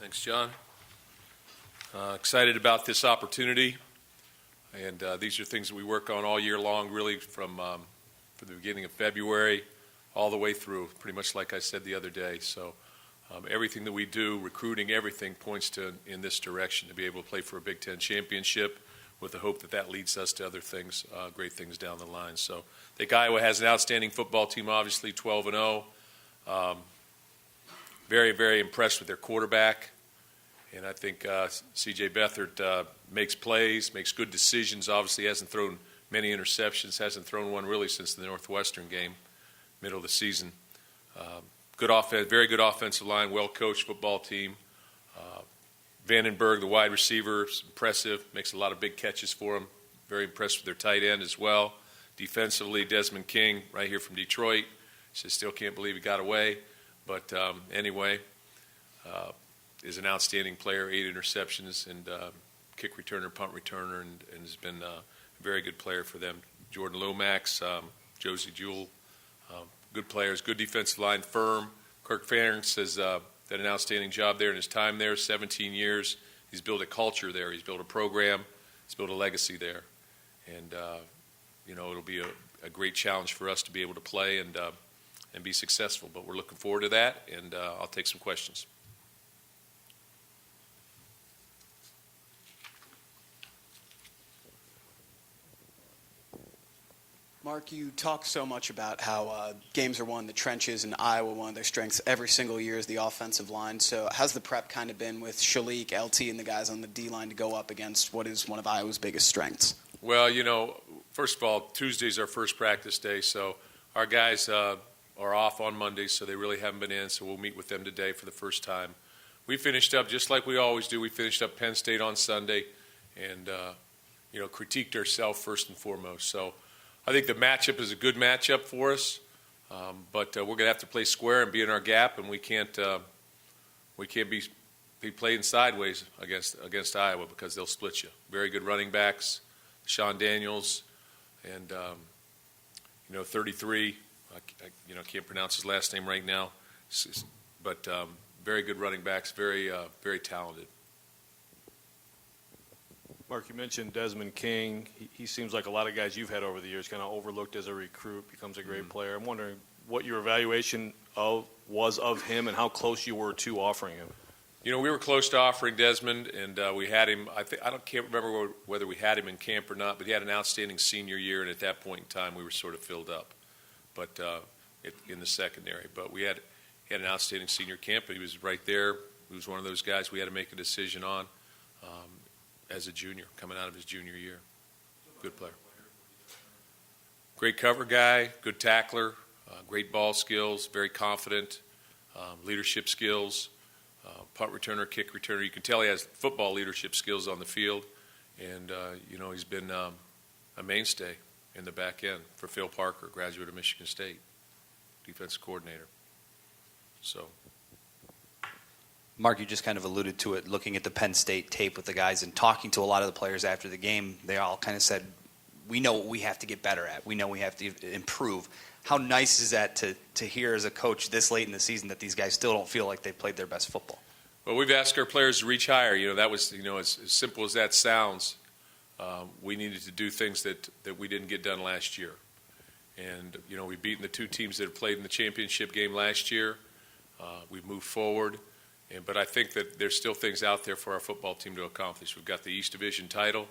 Thanks, John. Excited about this opportunity, and these are things that we work on all year long, really from the beginning of February all the way through, pretty much like I said the other day. So everything that we do, recruiting, everything points in this direction, to be able to play for a Big Ten championship with the hope that that leads us to other things, great things down the line. So I think Iowa has an outstanding football team, obviously 12-0. Very, very impressed with their quarterback. And I think C.J. Beathard makes plays, makes good decisions. Obviously hasn't thrown many interceptions, hasn't thrown one really since the Northwestern game, middle of the season. Good offense, very good offensive line, well-coached football team. Vandenberg, the wide receiver, is impressive, makes a lot of big catches for him. Very impressed with their tight end as well. Defensively, Desmond King, right here from Detroit, says still can't believe he got away. But anyway, is an outstanding player, 8 interceptions, and kick returner, punt returner, and has been a very good player for them. Jordan Lomax, Josie Jewell, good players, good defensive line, firm. Kirk Ferentz has done an outstanding job there in his time there, 17 years. He's built a culture there. He's built a program. He's built a legacy there. And, it'll be a great challenge for us to be able to play and be successful. But we're looking forward to that, and I'll take some questions. Mark, you talk so much about how games are won in the trenches and Iowa, one of their strengths every single year is the offensive line. So how's the prep kind of been with Shalik, LT, and the guys on the D-line to go up against what is one of Iowa's biggest strengths? Well, first of all, Tuesday's our first practice day, so our guys are off on Mondays, so they really haven't been in, so we'll meet with them today for the first time. We finished up just like we always do. We finished up Penn State on Sunday and, critiqued ourselves first and foremost. So I think the matchup is a good matchup for us, but we're going to have to play square and be in our gap, and we can't be playing sideways against Iowa because they'll split you. Very good running backs, Sean Daniels, and 33. I can't pronounce his last name right now, but very good running backs, very very talented. Mark, you mentioned Desmond King. He seems like a lot of guys you've had over the years, kind of overlooked as a recruit, becomes a great player. I'm wondering what your evaluation was of him and how close you were to offering him. We were close to offering Desmond, and we had him. Can't remember whether we had him in camp or not, but he had an outstanding senior year, and at that point in time, we were sort of filled up, but in the secondary. But he had an outstanding senior camp, but he was right there. He was one of those guys we had to make a decision on. As a junior, coming out of his junior year. Good player. Great cover guy, good tackler, great ball skills, very confident, leadership skills, punt returner, kick returner. You can tell he has football leadership skills on the field, and, he's been a mainstay in the back end for Phil Parker, graduate of Michigan State, defensive coordinator. So. Mark, you just kind of alluded to it, looking at the Penn State tape with the guys and talking to a lot of the players after the game. They all kind of said, we know what we have to get better at. We know we have to improve. How nice is that to hear as a coach this late in the season that these guys still don't feel like they've played their best football? Well, we've asked our players to reach higher. That was, as simple as that sounds, we needed to do things that we didn't get done last year. And, we've beaten the two teams that have played in the championship game last year. We've moved forward. But I think that there's still things out there for our football team to accomplish. We've got the East Division title,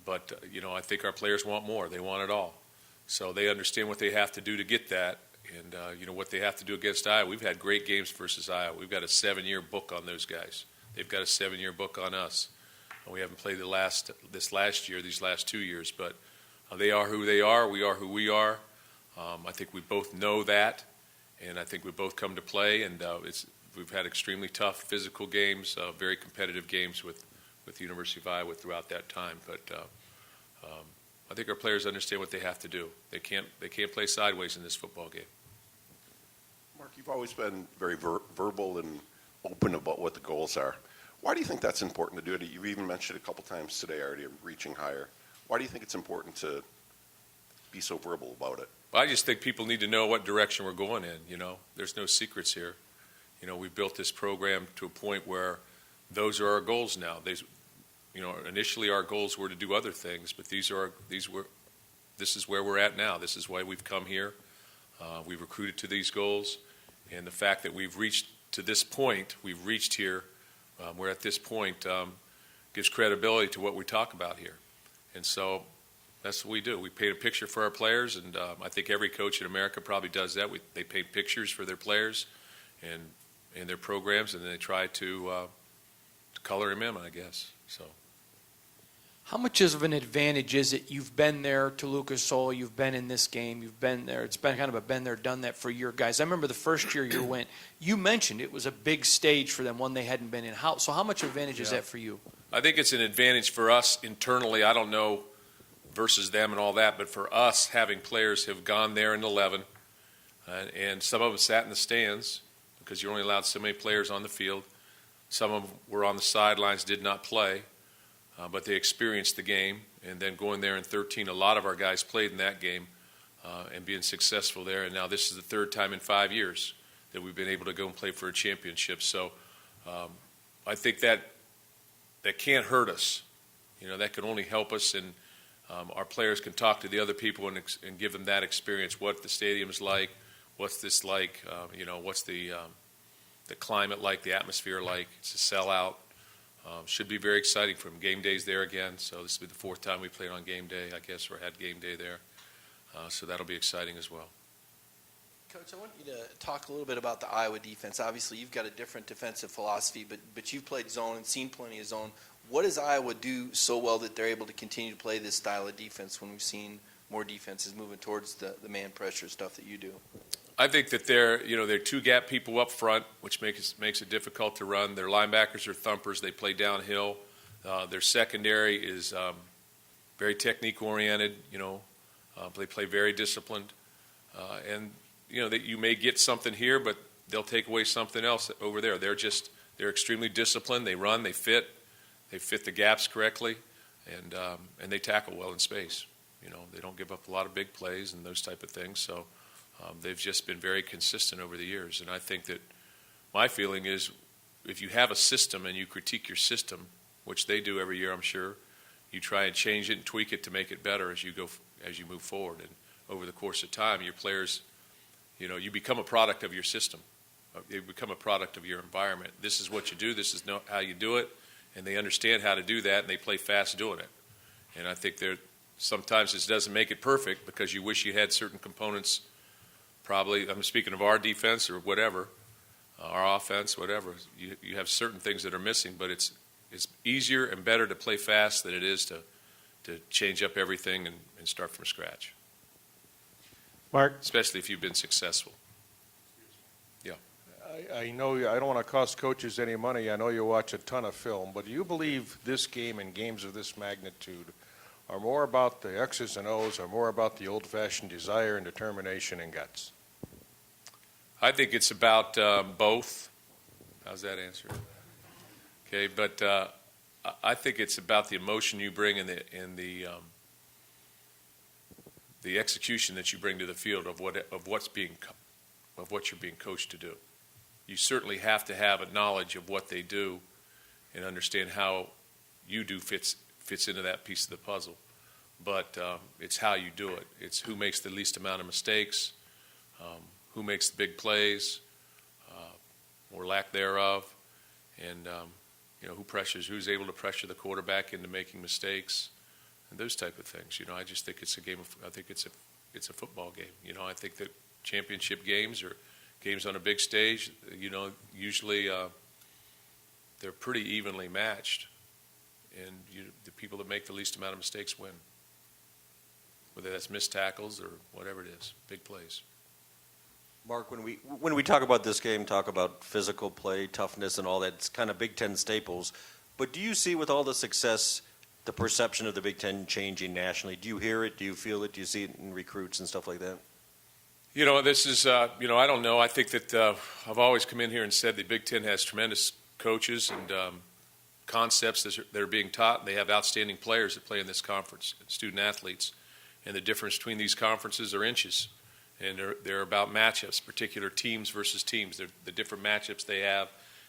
but I think our players want more. They want it all. So they understand what they have to do to get that, and what they have to do against Iowa. We've had great games versus Iowa. We've got a 7-year book on those guys. They've got a 7-year book on us. We haven't played these last 2 years, but they are who they are. We are who we are. I think we both know that, and I think we both come to play, and we've had extremely tough physical games, very competitive games with the University of Iowa throughout that time. But I think our players understand what they have to do. They can't play sideways in this football game. Mark, you've always been very verbal and open about what the goals are. Why do you think that's important to do it? You've even mentioned it a couple times today already, reaching higher. Why do you think it's important to be so verbal about it? Well, I just think people need to know what direction we're going in. There's no secrets here. we've built this program to a point where those are our goals now. Initially our goals were to do other things, but this is where we're at now. This is why we've come here. We've recruited to these goals, and the fact that we've reached to this point, we're at this point, gives credibility to what we talk about here. And so that's what we do. We paint a picture for our players, and I think every coach in America probably does that. They paint pictures for their players and their programs, and then they try to color them in, I guess. So. How much of an advantage is it? You've been there to Lucas Oil, you've been in this game, you've been there. It's been kind of a been there, done that for your guys. I remember the first year you went, you mentioned it was a big stage for them, one they hadn't been in. So how much advantage is that for you? I think it's an advantage for us internally. I don't know versus them and all that, but for us, having players who have gone there in 11, and some of them sat in the stands because you're only allowed so many players on the field. Some of them were on the sidelines, did not play. But they experienced the game, and then going there in 13, a lot of our guys played in that game and being successful there. And now this is the third time in 5 years that we've been able to go and play for a championship. So I think that can't hurt us. That can only help us, and our players can talk to the other people and give them that experience, what the stadium's like, what's this like, what's the climate like, the atmosphere like. It's a sellout. Should be very exciting for them. Game day's there again, so this will be the fourth time we played on game day, I guess, or had game day there. So that'll be exciting as well. Coach, I want you to talk a little bit about the Iowa defense. Obviously, you've got a different defensive philosophy, but you've played zone and seen plenty of zone. What does Iowa do so well that they're able to continue to play this style of defense when we've seen more defenses moving towards the man pressure stuff that you do? I think that they're two-gap people up front, which makes it difficult to run. Their linebackers are thumpers. They play downhill. Their secondary is very technique-oriented. They play very disciplined. And, that you may get something here, but they'll take away something else over there. They're extremely disciplined. They run. They fit. They fit the gaps correctly, and they tackle well in space. They don't give up a lot of big plays and those type of things. So. They've just been very consistent over the years. And I think that my feeling is if you have a system and you critique your system, which they do every year, I'm sure, you try and change it and tweak it to make it better as you move forward. And over the course of time, your players, you become a product of your system. You become a product of your environment. This is what you do. This is how you do it. And they understand how to do that, and they play fast doing it. And I think sometimes this doesn't make it perfect because you wish you had certain components. Probably, I'm speaking of our defense or whatever, our offense, whatever. You have certain things that are missing, but it's easier and better to play fast than it is to change up everything and start from scratch. Mark, especially if you've been successful. Yeah. I know I don't want to cost coaches any money. I know you watch a ton of film, but do you believe this game and games of this magnitude are more about the X's and O's or more about the old-fashioned desire and determination and guts? I think it's about both. How's that answer? Okay, but I think it's about the emotion you bring and the execution that you bring to the field of what you're being coached to do. You certainly have to have a knowledge of what they do and understand how you do fits into that piece of the puzzle. But it's how you do it. It's who makes the least amount of mistakes, who makes the big plays, or lack thereof, and who's able to pressure the quarterback into making mistakes, and those type of things. I just think it's a game. I think it's a football game. I think that championship games or games on a big stage, usually they're pretty evenly matched, and the people that make the least amount of mistakes win. Whether that's missed tackles or whatever it is, big plays. Mark, when we talk about this game, talk about physical play, toughness, and all that, it's kind of Big Ten staples. But do you see with all the success, the perception of the Big Ten changing nationally? Do you hear it? Do you feel it? Do you see it in recruits and stuff like that? This is, I don't know. I think that I've always come in here and said the Big Ten has tremendous coaches and concepts that are being taught. They have outstanding players that play in this conference, student athletes. And the difference between these conferences are inches. and they're about matchups, particular teams versus teams. They're the different matchups they have,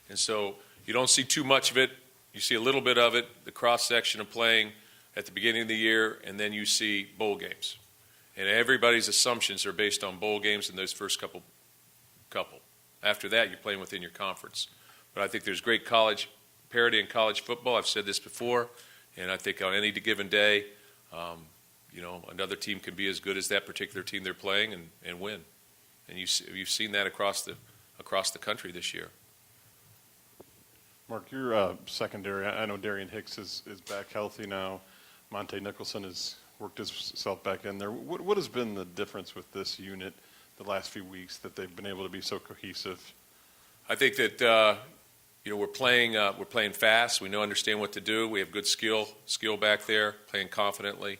and so you don't see too much of it. You see a little bit of it, the cross section of playing at the beginning of the year, and then you see bowl games, and everybody's assumptions are based on bowl games in those first couple. After that, you're playing within your conference. But I think there's great college parity in college football. I've said this before, and I think on any given day, another team can be as good as that particular team they're playing and win. And you've seen that across the country this year. Mark, your secondary, I know Darian Hicks is back healthy now. Monte Nicholson has worked himself back in there. What has been the difference with this unit the last few weeks that they've been able to be so cohesive? I think that we're playing fast. We understand what to do. We have good skill back there, playing confidently.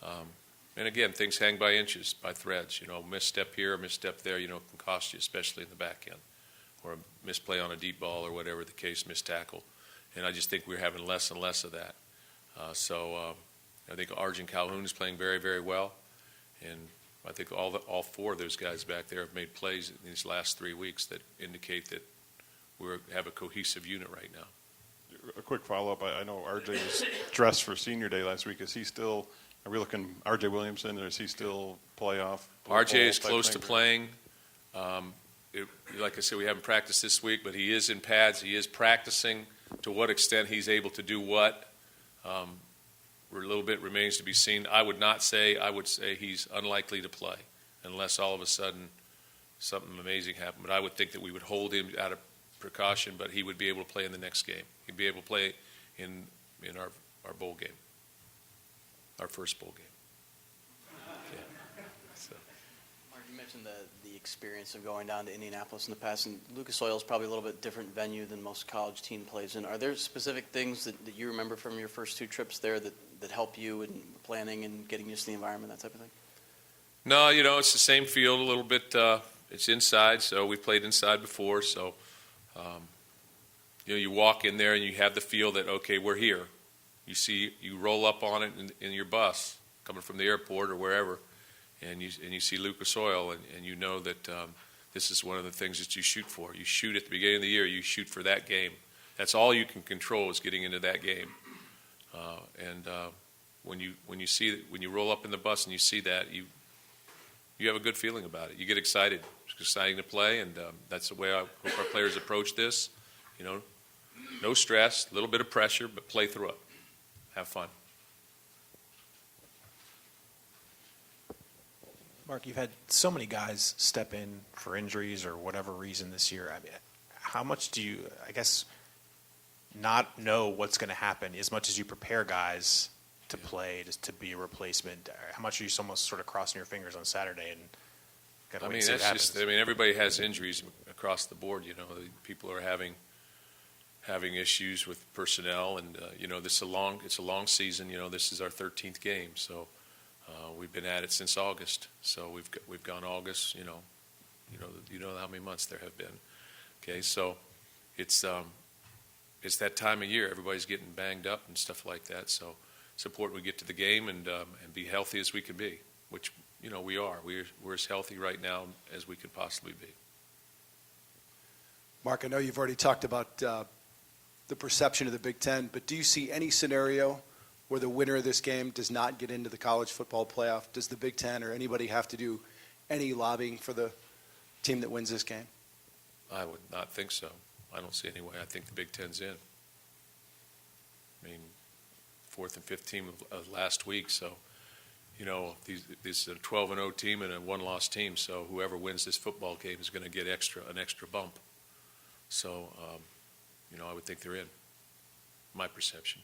And again, things hang by inches, by threads. Misstep here, misstep there, can cost you, especially in the back end, or a misplay on a deep ball or whatever the case, missed tackle. And I just think we're having less and less of that. I think Arjun Calhoun is playing very, very well, and I think all four of those guys back there have made plays in these last 3 weeks that indicate that we have a cohesive unit right now. A quick follow-up. I know RJ was dressed for senior day last week. Is he still, are we looking RJ Williamson, or is he still playoff? RJ is close to playing. Like I said, we haven't practiced this week, but he is in pads. He is practicing. To what extent he's able to do what, a little bit remains to be seen. I would say he's unlikely to play unless all of a sudden something amazing happened. But I would think that we would hold him out of precaution, but he would be able to play in the next game. He'd be able to play in our bowl game, our first bowl game. Yeah. So. Mark, you mentioned the experience of going down to Indianapolis in the past, and Lucas Oil is probably a little bit different venue than most college team plays in. Are there specific things that you remember from your first 2 trips there that help you in planning and getting used to the environment, that type of thing? No, it's the same field a little bit. It's inside, so we've played inside before. So, you walk in there and you have the feel that, okay, we're here. You roll up on it in your bus coming from the airport or wherever, and you see Lucas Oil, and you know that this is one of the things that you shoot for. You shoot at the beginning of the year. You shoot for that game. That's all you can control is getting into that game. When you roll up in the bus and you see that, you have a good feeling about it. You get excited. It's exciting to play, and that's the way I hope our players approach this. No stress, a little bit of pressure, but play through it. Have fun. Mark, you've had so many guys step in for injuries or whatever reason this year. I mean, how much do you, I guess, not know what's going to happen as much as you prepare guys to play, just to be a replacement? How much are you almost sort of crossing your fingers on Saturday and got to wait and see what happens? Everybody has injuries across the board. People are having issues with personnel, and it's a long season. This is our 13th game, so we've been at it since August. So we've gone August. You know how many months there have been. Okay, so it's that time of year. Everybody's getting banged up and stuff like that. So it's important we get to the game and be healthy as we can be, which we are. We're as healthy right now as we could possibly be. Mark, I know you've already talked about the perception of the Big Ten, but do you see any scenario where the winner of this game does not get into the college football playoff? Does the Big Ten or anybody have to do any lobbying for the team that wins this game? I would not think so. I don't see any way. I think the Big Ten's in. I mean, 4th and 5th team of last week, so this is a 12-0 team and a 1-loss team. So whoever wins this football game is going to get an extra bump. So I would think they're in. My perception,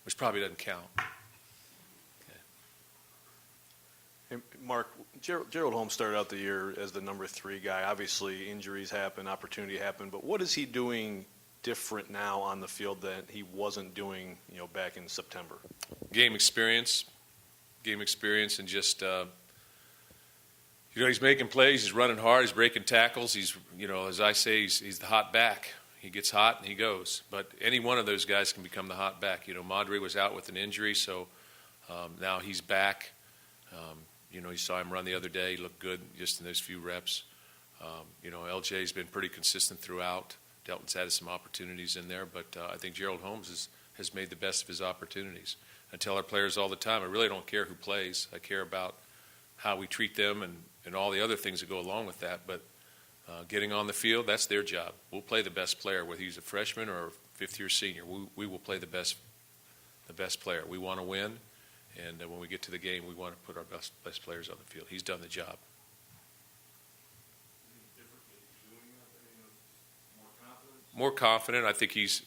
which probably doesn't count. Hey, Mark, Gerald Holmes started out the year as the number 3 guy. Obviously, injuries happen, opportunity happen, but what is he doing different now on the field that he wasn't doing, back in September? Game experience, and just he's making plays. He's running hard. He's breaking tackles. He's as I say, he's the hot back. He gets hot and he goes. But any one of those guys can become the hot back. Madre was out with an injury, so now he's back. You saw him run the other day. He looked good just in those few reps. LJ's been pretty consistent throughout. Delton's had some opportunities in there, but I think Gerald Holmes has made the best of his opportunities. I tell our players all the time, I really don't care who plays. I care about how we treat them and all the other things that go along with that. But getting on the field, that's their job. We'll play the best player, whether he's a freshman or a fifth-year senior. We will play the best player. We want to win, and when we get to the game, we want to put our best players on the field. He's done the job. More confident. I think he's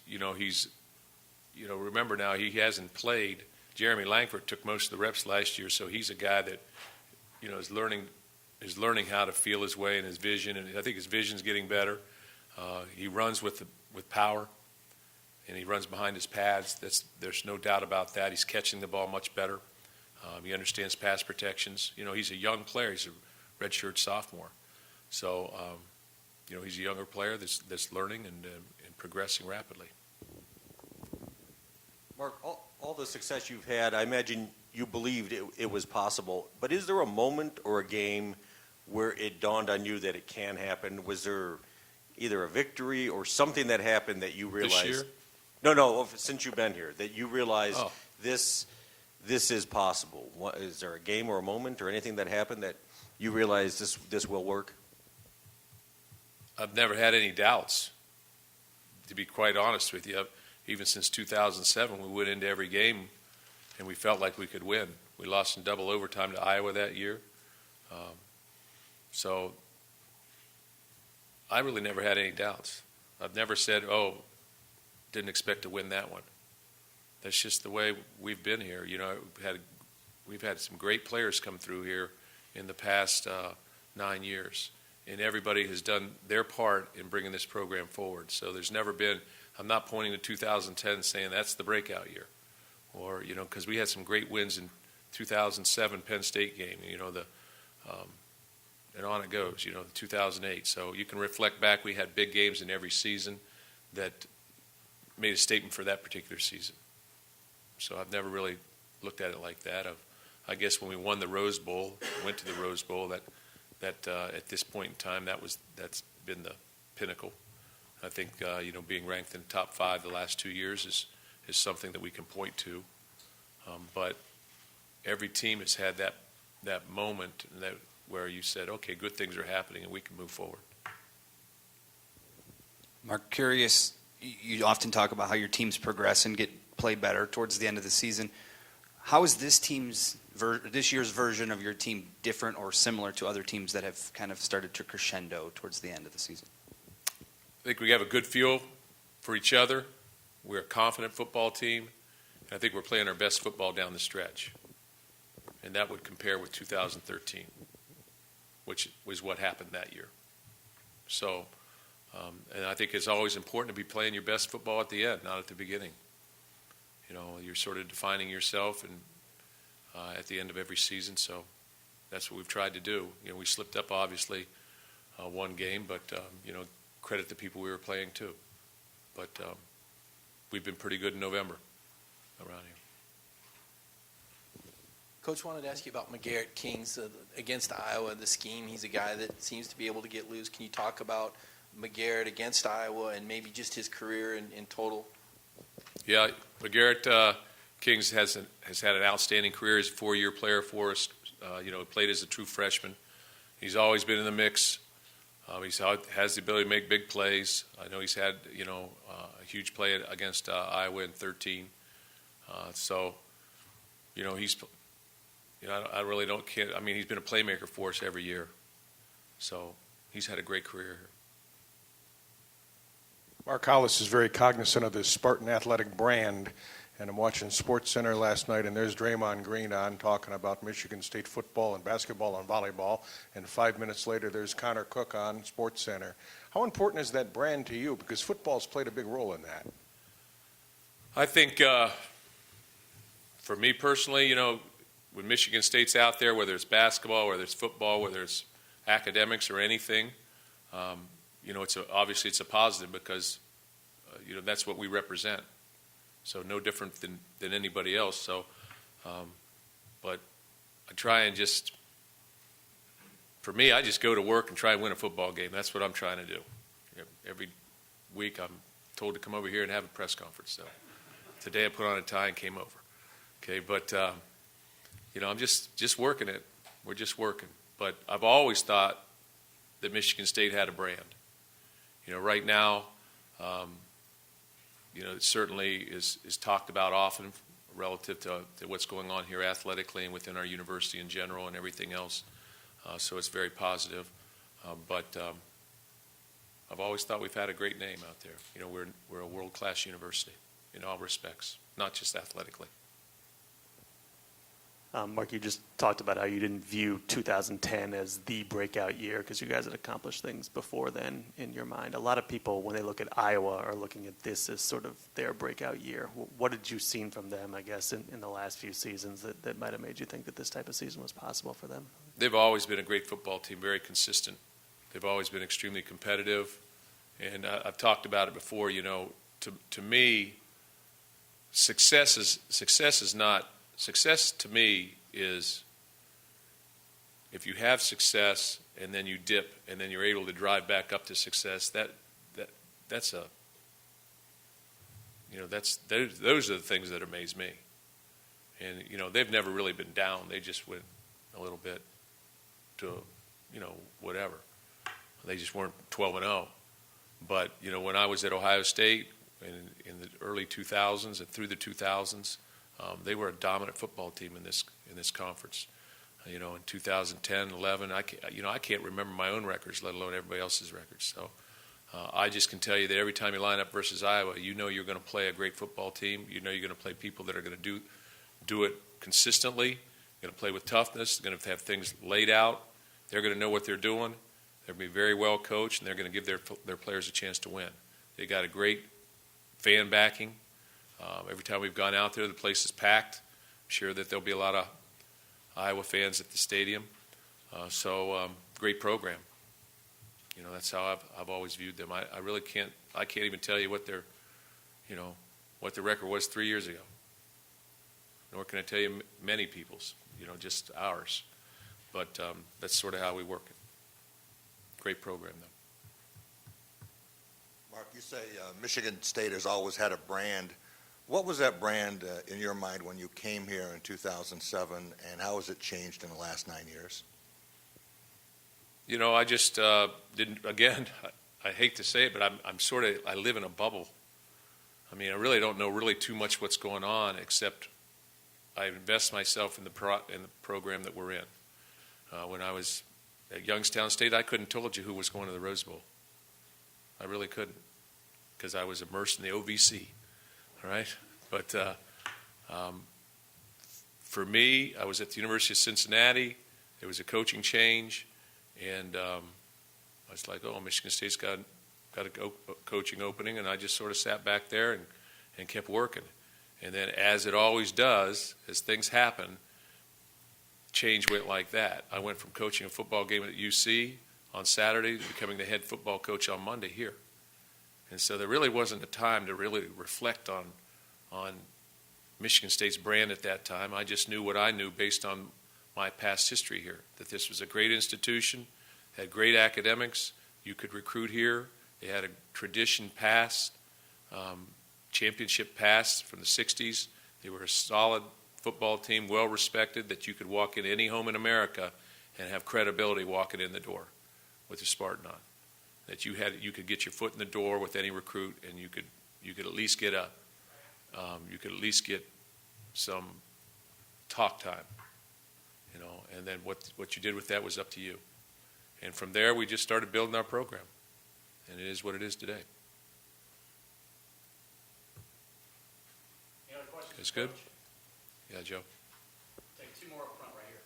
remember now he hasn't played. Jeremy Langford took most of the reps last year, so he's a guy that, is learning how to feel his way and his vision, and I think his vision's getting better. He runs with power, and he runs behind his pads. There's no doubt about that. He's catching the ball much better. He understands pass protections. He's a young player. He's a redshirt sophomore, so he's a younger player that's learning and progressing rapidly. Mark, all the success you've had, I imagine you believed it was possible. But is there a moment or a game where it dawned on you that it can happen? Was there either a victory or something that happened that you realized? This year? No, since you've been here, that you realized this is possible. Is there a game or a moment or anything that happened that you realized this will work? I've never had any doubts, to be quite honest with you. Even since 2007, we went into every game, and we felt like we could win. We lost in double overtime to Iowa that year. So I really never had any doubts. I've never said, didn't expect to win that one. That's just the way we've been here. We've had some great players come through here in the past 9 years, and everybody has done their part in bringing this program forward. So there's never been, I'm not pointing to 2010 saying that's the breakout year, or because we had some great wins in 2007 Penn State game, and on it goes, the 2008. So you can reflect back. We had big games in every season that made a statement for that particular season. So I've never really looked at it like that. I guess when we won the Rose Bowl, went to the Rose Bowl, that at this point in time, that's been the pinnacle. I think being ranked in the top 5 the last 2 years is something that we can point to. But every team has had that moment where you said, okay, good things are happening and we can move forward. Mark, curious, you often talk about how your teams progress and play better towards the end of the season. How is this year's version of your team different or similar to other teams that have kind of started to crescendo towards the end of the season? I think we have a good feel for each other. We're a confident football team. And I think we're playing our best football down the stretch. And that would compare with 2013, which was what happened that year. So, and I think it's always important to be playing your best football at the end, not at the beginning. You're sort of defining yourself and at the end of every season. So that's what we've tried to do. We slipped up, obviously, one game, but, credit the people we were playing too. But we've been pretty good in November around here. Coach, wanted to ask you about McGarrett Kings against Iowa, the scheme. He's a guy that seems to be able to get loose. Can you talk about McGarrett against Iowa and maybe just his career in total? Yeah, McGarrett Kings has had an outstanding career. He's a 4-year player for us. He played as a true freshman. He's always been in the mix. He has the ability to make big plays. I know he's had a huge play against Iowa in 13. He's I really don't care. I mean, he's been a playmaker for us every year. So he's had a great career here. Mark Hollis is very cognizant of this Spartan athletic brand, and I'm watching SportsCenter last night, and there's Draymond Green on talking about Michigan State football and basketball and volleyball, and 5 minutes later there's Connor Cook on SportsCenter. How important is that brand to you? Because football's played a big role in that. I think for me personally, when Michigan State's out there, whether it's basketball, whether it's football, whether it's academics or anything, obviously it's a positive because that's what we represent. So no different than anybody else. So, but I try and just for me, I just go to work and try and win a football game. That's what I'm trying to do. Every week I'm told to come over here and have a press conference. So today I put on a tie and came over. Okay, but I'm just working it. We're just working. But I've always thought that Michigan State had a brand. Right now, it certainly is talked about often relative to what's going on here athletically and within our university in general and everything else. So it's very positive. But I've always thought we've had a great name out there. We're a world-class university in all respects, not just athletically. Mark, you just talked about how you didn't view 2010 as the breakout year because you guys had accomplished things before then in your mind. A lot of people, when they look at Iowa, are looking at this as sort of their breakout year. What did you see from them, I guess, in the last few seasons that might have made you think that this type of season was possible for them? They've always been a great football team, very consistent. They've always been extremely competitive. And I've talked about it before, to me, success to me is if you have success and then you dip and then you're able to drive back up to success. Those are the things that amaze me. And they've never really been down. They just went a little bit to whatever. They just weren't 12-0. But when I was at Ohio State in the early 2000s and through the 2000s. They were a dominant football team in this conference. In 2010, 11, I can't remember my own records, let alone everybody else's records. So I just can tell you that every time you line up versus Iowa, you're going to play a great football team. You're going to play people that are going to do it consistently. Going to play with toughness. They're going to have things laid out. They're going to know what they're doing. They're going to be very well coached, and they're going to give their players a chance to win. They got a great fan backing. Every time we've gone out there, the place is packed. I'm sure that there'll be a lot of Iowa fans at the stadium. Great program. That's how I've always viewed them. I really can't even tell you what the record was 3 years ago. Nor can I tell you many people's, just ours. But that's sort of how we work it. Great program, though. Mark, you say Michigan State has always had a brand. What was that brand in your mind when you came here in 2007, and how has it changed in the last 9 years? I just didn't. Again, I hate to say it, but I live in a bubble. I mean, I really don't know really too much what's going on, except I invest myself in the program that we're in. When I was at Youngstown State, I couldn't told you who was going to the Rose Bowl. I really couldn't, because I was immersed in the OVC. All right, but for me, I was at the University of Cincinnati. There was a coaching change, and I was like, "Oh, Michigan State's got a coaching opening," and I just sort of sat back there and kept working. And then, as it always does, as things happen, change went like that. I went from coaching a football game at UC on Saturday to becoming the head football coach on Monday here. And so there really wasn't a time to really reflect on Michigan State's brand at that time. I just knew what I knew based on my past history here, that this was a great institution, had great academics, you could recruit here. They had a tradition past, championship past from the 60s. They were a solid football team, well respected, that you could walk in any home in America and have credibility walking in the door with your Spartan on. That you could get your foot in the door with any recruit, and you could at least get you could at least get some talk time, and then what you did with that was up to you. And from there, we just started building our program, and it is what it is today. Any other questions? It's good? Yeah, Joe. Take two more up front right here.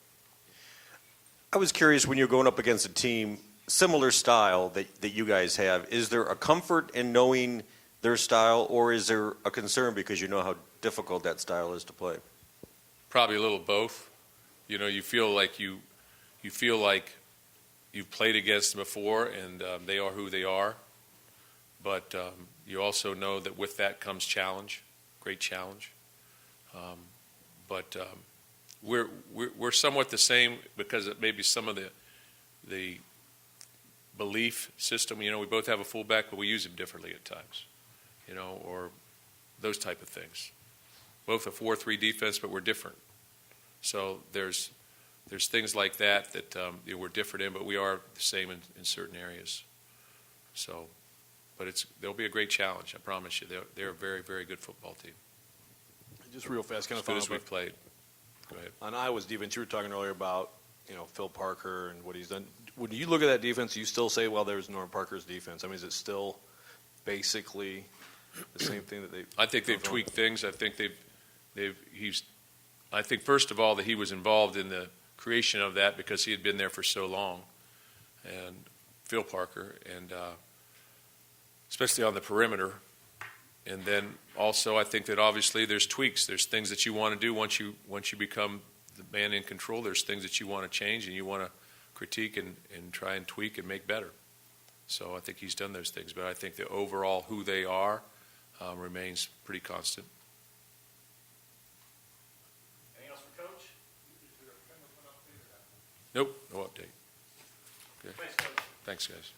I was curious, when you're going up against a team similar style that you guys have, is there a comfort in knowing their style, or is there a concern because you know how difficult that style is to play? Probably a little both. You feel like you've played against them before, and they are who they are. But you also know that with that comes challenge, great challenge. But we're somewhat the same, because maybe some of the belief system. We both have a fullback, but we use him differently at times, or those type of things. Both a 4-3 defense, but we're different. So there's things like that we're different in, but we are the same in certain areas. So, but they'll be a great challenge. I promise you. They're a very, very good football team. Just real fast, kind As of good as follow we've played. Go ahead. on Iowa's defense. You were talking earlier about Phil Parker and what he's done. When you look at that defense, you still say, well, there's Norm Parker's defense. I mean, is it still basically the same thing that they? I think they've tweaked things. I think I think first of all that he was involved in the creation of that because he had been there for so long, and Phil Parker, and especially on the perimeter. And then also I think that obviously there's tweaks. There's things that you want to do once you become the man in control. There's things that you want to change and you want to critique and try and tweak and make better. So I think he's done those things. But I think the overall who they are remains pretty constant. Anything else for Coach? Nope, no update. Okay. Thanks, Coach. Thanks, guys.